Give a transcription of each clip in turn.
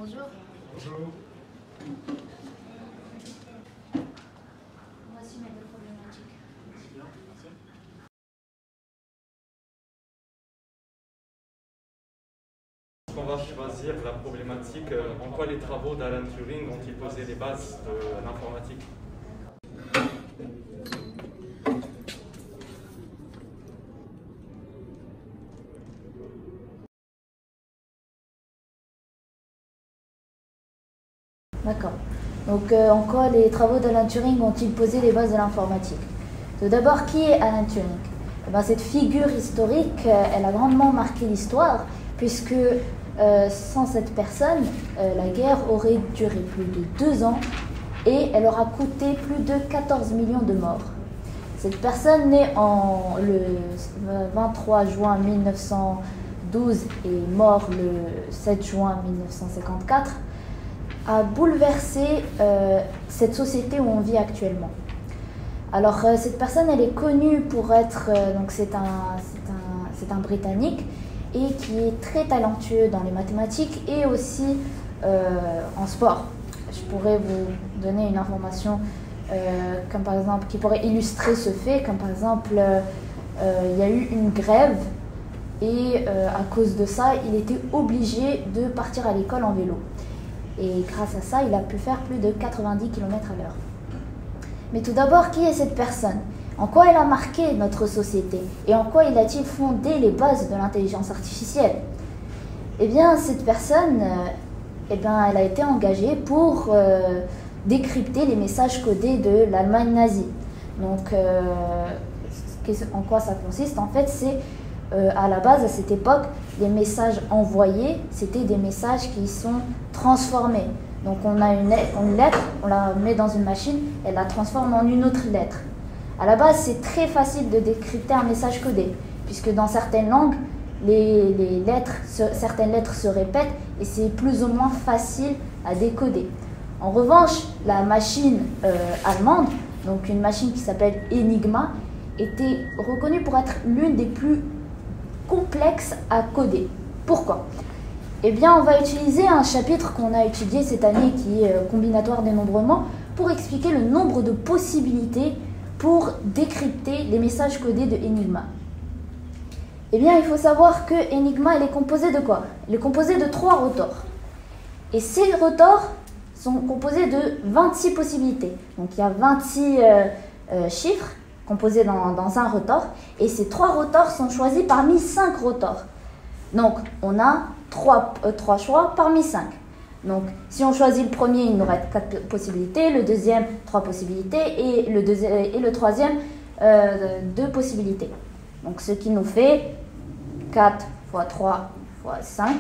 Bonjour. Bonjour. Voici mes deux problématiques. Bien, merci. On va choisir la problématique en quoi les travaux d'Alan Turing ont-ils posé les bases de l'informatique. D'accord. Donc, en quoi les travaux d'Alan Turing ont-ils posé les bases de l'informatique? Tout d'abord, qui est Alan Turing? Cette figure historique, elle a grandement marqué l'histoire, puisque sans cette personne, la guerre aurait duré plus de 2 ans et elle aura coûté plus de 14 millions de morts. Cette personne, née le 23 juin 1912 et mort le 7 juin 1954, a bouleversé cette société où on vit actuellement. Alors cette personne, elle est connue pour être, donc c'est un Britannique et qui est très talentueux dans les mathématiques et aussi en sport. Je pourrais vous donner une information comme par exemple qui pourrait illustrer ce fait, comme par exemple il y a eu une grève et à cause de ça, il était obligé de partir à l'école en vélo. Et grâce à ça, il a pu faire plus de 90 km à l'heure. Mais tout d'abord, qui est cette personne? En quoi elle a marqué notre société? Et en quoi il a-t-il fondé les bases de l'intelligence artificielle? Eh bien, cette personne, elle a été engagée pour décrypter les messages codés de l'Allemagne nazie. Donc, en quoi ça consiste? En fait, c'est à la base, à cette époque, les messages envoyés, c'était des messages qui sont transformés. Donc on a une lettre, on la met dans une machine, elle la transforme en une autre lettre. À la base, c'est très facile de décrypter un message codé, puisque dans certaines langues, certaines lettres se répètent et c'est plus ou moins facile à décoder. En revanche, la machine allemande, donc une machine qui s'appelle Enigma, était reconnue pour être l'une des plus complexes à coder. Pourquoi? Eh bien, on va utiliser un chapitre qu'on a étudié cette année qui est combinatoire dénombrement pour expliquer le nombre de possibilités pour décrypter les messages codés de Enigma. Eh bien, il faut savoir que Enigma, elle est composée de quoi? Elle est composée de 3 rotors. Et ces rotors sont composés de 26 possibilités. Donc, il y a 26 chiffres composés dans un rotor. Et ces 3 rotors sont choisis parmi 5 rotors. Donc, on a 3 choix parmi 5. Donc, si on choisit le premier, il nous reste 4 possibilités, le deuxième, 3 possibilités, et le troisième, 2 possibilités. Donc, ce qui nous fait 4 fois 3 fois 5,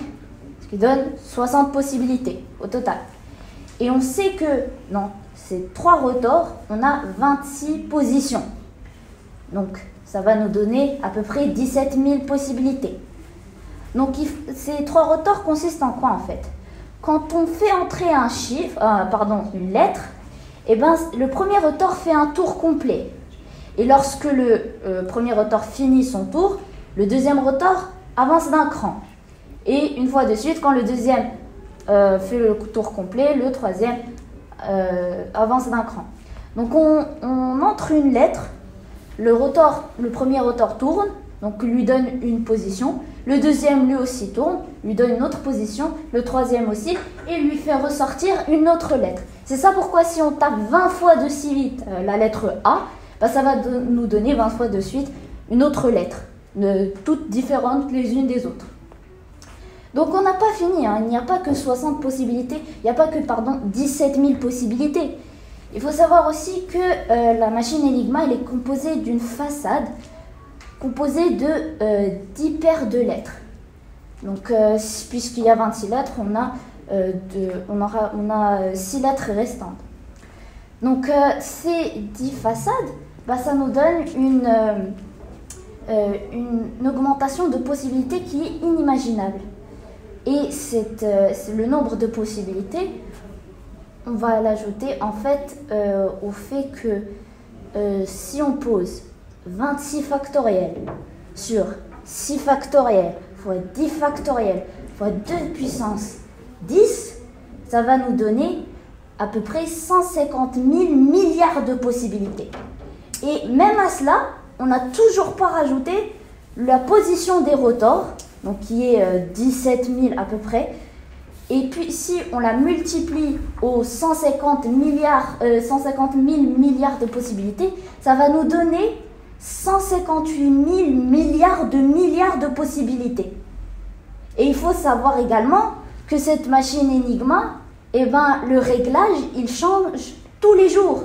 ce qui donne 60 possibilités au total. Et on sait que dans ces 3 rotors, on a 26 positions. Donc, ça va nous donner à peu près 17 000 possibilités. Donc, ces 3 rotors consistent en quoi en fait? Quand on fait entrer une lettre, eh ben, le premier rotor fait un tour complet. Et lorsque le premier rotor finit son tour, le deuxième rotor avance d'un cran. Et une fois de suite, quand le deuxième fait le tour complet, le troisième avance d'un cran. Donc, on entre une lettre, le premier rotor tourne, donc lui donne une position. Le deuxième, lui aussi, tourne, lui donne une autre position. Le troisième aussi, et lui fait ressortir une autre lettre. C'est ça pourquoi si on tape 20 fois de suite la lettre A, ça va nous donner 20 fois de suite une autre lettre, toutes différentes les unes des autres. Donc on n'a pas fini, il n'y a pas que 60 possibilités, il n'y a pas que 17 000 possibilités. Il faut savoir aussi que la machine Enigma, elle est composée d'une façade composée de 10 paires de lettres. Donc, puisqu'il y a 26 lettres, on a 6 lettres restantes. Donc, ces 10 façades, ça nous donne une augmentation de possibilités qui est inimaginable. Et le nombre de possibilités, on va l'ajouter en fait au fait que si on pose 26 factoriels sur 6 factoriels fois 10 factoriels fois 2 puissance 10, ça va nous donner à peu près 150 000 milliards de possibilités. Et même à cela, on n'a toujours pas rajouté la position des rotors, donc qui est 17 000 à peu près. Et puis si on la multiplie aux 150 000 milliards de possibilités, ça va nous donner 158 000 milliards de possibilités. Et il faut savoir également que cette machine Enigma, eh ben, le réglage, il change tous les jours.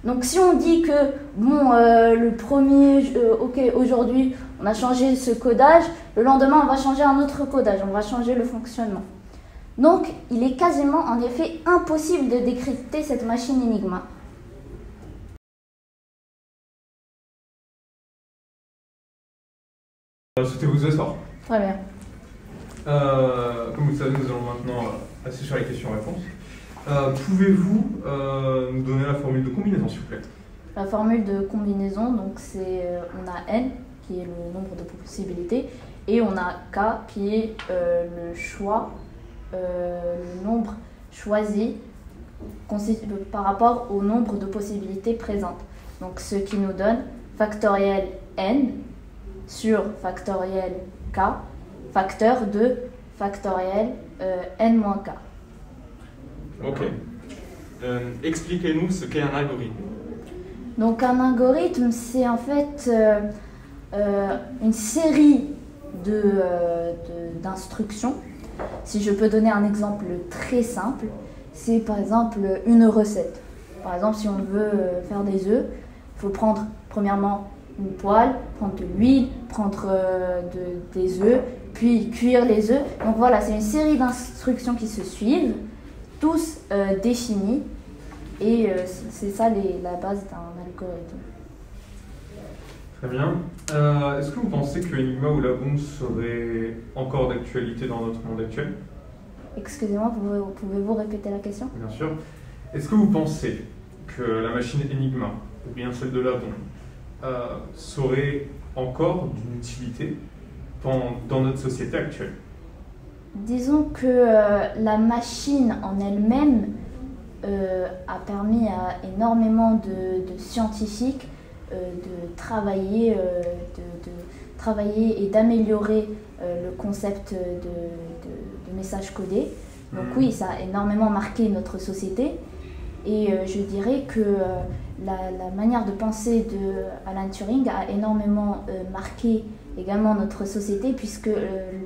Donc si on dit que, bon, le premier, ok, aujourd'hui, on a changé ce codage, le lendemain, on va changer un autre codage, on va changer le fonctionnement. Donc, il est quasiment, en effet, impossible de décrypter cette machine Enigma. Souhaitez-vous asseoir? Très bien. Comme vous le savez, nous allons maintenant passer sur les questions-réponses. Pouvez-vous nous donner la formule de combinaison, s'il vous plaît? La formule de combinaison, donc c'est on a n qui est le nombre de possibilités et on a k qui est le choix, le nombre choisi par rapport au nombre de possibilités présentes. Donc ce qui nous donne factoriel n sur factoriel k facteur de factoriel n-k. Ok. Expliquez-nous ce qu'est un algorithme. Donc un algorithme, c'est en fait une série d'instructions. Si je peux donner un exemple très simple, c'est par exemple une recette. Par exemple, si on veut faire des œufs, il faut prendre premièrement une poêle, prendre de l'huile, prendre des œufs, puis cuire les œufs. Donc voilà, c'est une série d'instructions qui se suivent, tous définis, et c'est ça la base d'un algorithme. Très bien. Est-ce que vous pensez que Enigma ou la bombe serait encore d'actualité dans notre monde actuel? Excusez-moi, pouvez-vous répéter la question? Bien sûr. Est-ce que vous pensez que la machine Enigma, ou bien celle de la bombe, serait encore d'une utilité dans notre société actuelle? Disons que la machine en elle-même a permis à énormément de scientifiques de travailler et d'améliorer le concept de message codé. Donc oui, ça a énormément marqué notre société. Et je dirais que la manière de penser de Alan Turing a énormément marqué également notre société, puisque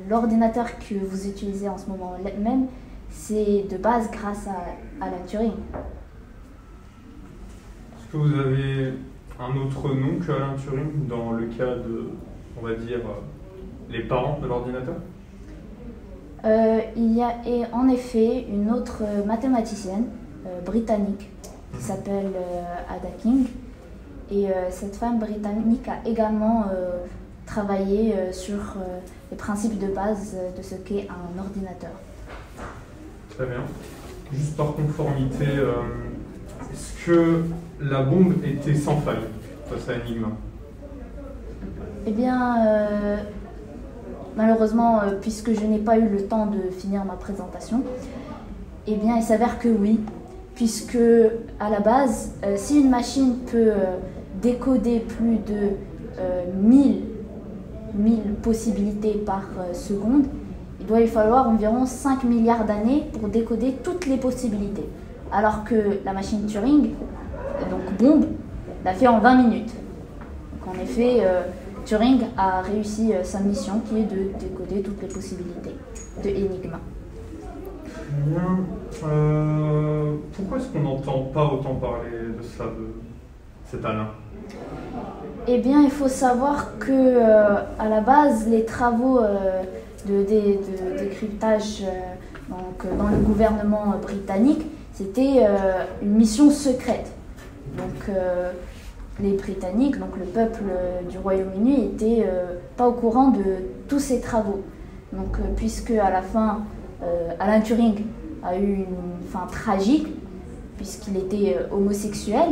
l'ordinateur que vous utilisez en ce moment même, c'est de base grâce à Alan Turing. Est-ce que vous avez un autre nom que Alan Turing dans le cas de, on va dire, les parents de l'ordinateur? Il y a en effet une autre mathématicienne britannique qui s'appelle Ada King, et cette femme britannique a également travaillé sur les principes de base de ce qu'est un ordinateur. Très bien. Juste par conformité, est-ce que la bombe était sans faille face à Enigma? Eh bien, malheureusement, puisque je n'ai pas eu le temps de finir ma présentation, eh bien, il s'avère que oui, puisque à la base, si une machine peut décoder plus de 1000 possibilités par seconde, il doit y falloir environ 5 milliards d'années pour décoder toutes les possibilités. Alors que la machine Turing, donc bombe, l'a fait en 20 minutes. Donc en effet, Turing a réussi sa mission qui est de décoder toutes les possibilités de Enigma. Bien. Pourquoi est-ce qu'on n'entend pas autant parler de ça, de cet Alain? Eh bien, il faut savoir que à la base, les travaux de décryptage dans le gouvernement britannique, c'était une mission secrète. Donc les Britanniques, donc le peuple du Royaume-Uni, n'étaient pas au courant de tous ces travaux. Donc puisque à la fin, Alan Turing a eu une fin tragique, puisqu'il était homosexuel,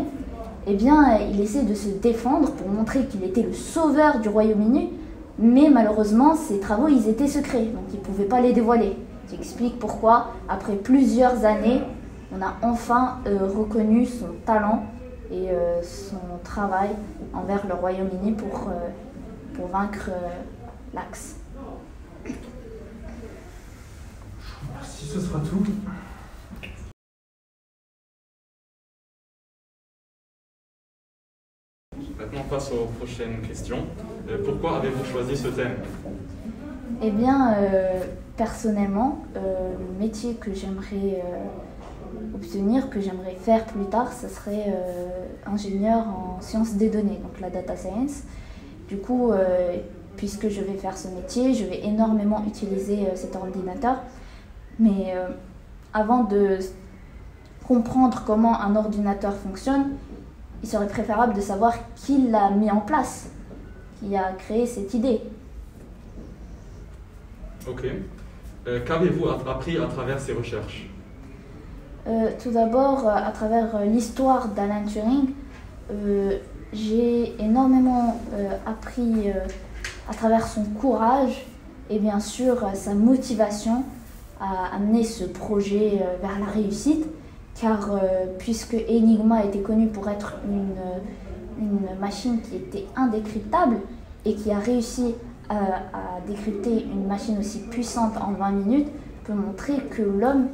eh bien, il essaie de se défendre pour montrer qu'il était le sauveur du Royaume-Uni, mais malheureusement, ces travaux, ils étaient secrets, donc il ne pouvait pas les dévoiler. J'explique pourquoi, après plusieurs années, on a enfin reconnu son talent et son travail envers le Royaume-Uni pour vaincre l'Axe. Merci, ce sera tout. Maintenant, on passe aux prochaines questions. Pourquoi avez-vous choisi ce thème? Eh bien, personnellement, le métier que j'aimerais obtenir, que j'aimerais faire plus tard, ce serait ingénieur en sciences des données, donc la data science. Du coup, puisque je vais faire ce métier, je vais énormément utiliser cet ordinateur. Mais avant de comprendre comment un ordinateur fonctionne, il serait préférable de savoir qui l'a mis en place, qui a créé cette idée. Ok. Qu'avez-vous appris à travers ces recherches? Tout d'abord, à travers l'histoire d'Alan Turing, j'ai énormément appris à travers son courage et bien sûr sa motivation à amener ce projet vers la réussite, car puisque Enigma était connu pour être une machine qui était indécryptable et qui a réussi à décrypter une machine aussi puissante en 20 minutes, peut montrer que l'homme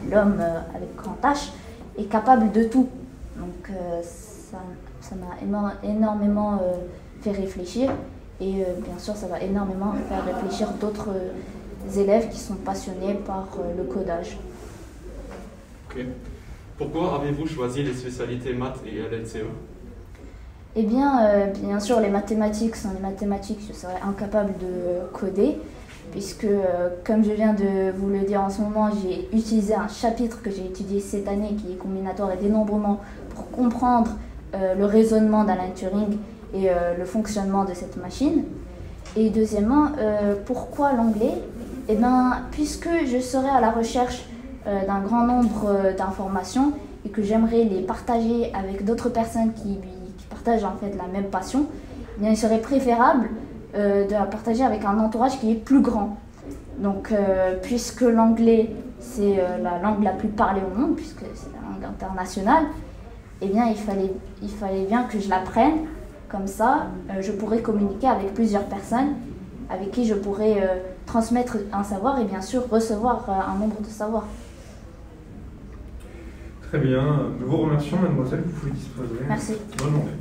avec grand H, est capable de tout. Donc ça m'a énormément fait réfléchir et bien sûr ça va énormément faire réfléchir d'autres élèves qui sont passionnés par le codage. Ok. Pourquoi avez-vous choisi les spécialités maths et LLCE? Eh bien, bien sûr, les mathématiques sont les mathématiques, je serais incapable de coder, puisque, comme je viens de vous le dire en ce moment, j'ai utilisé un chapitre que j'ai étudié cette année, qui est combinatoire et dénombrement, pour comprendre le raisonnement d'Alan Turing et le fonctionnement de cette machine. Et deuxièmement, pourquoi l'anglais? Eh bien, puisque je serai à la recherche d'un grand nombre d'informations et que j'aimerais les partager avec d'autres personnes qui partagent en fait la même passion, eh bien, il serait préférable de la partager avec un entourage qui est plus grand. Donc, puisque l'anglais c'est la langue la plus parlée au monde, puisque c'est la langue internationale, eh bien, il fallait bien que je l'apprenne. Comme ça, je pourrais communiquer avec plusieurs personnes avec qui je pourrais transmettre un savoir et bien sûr recevoir un nombre de savoirs. Très bien, nous vous remercions, mademoiselle, vous pouvez disposer. Merci. Bonne journée.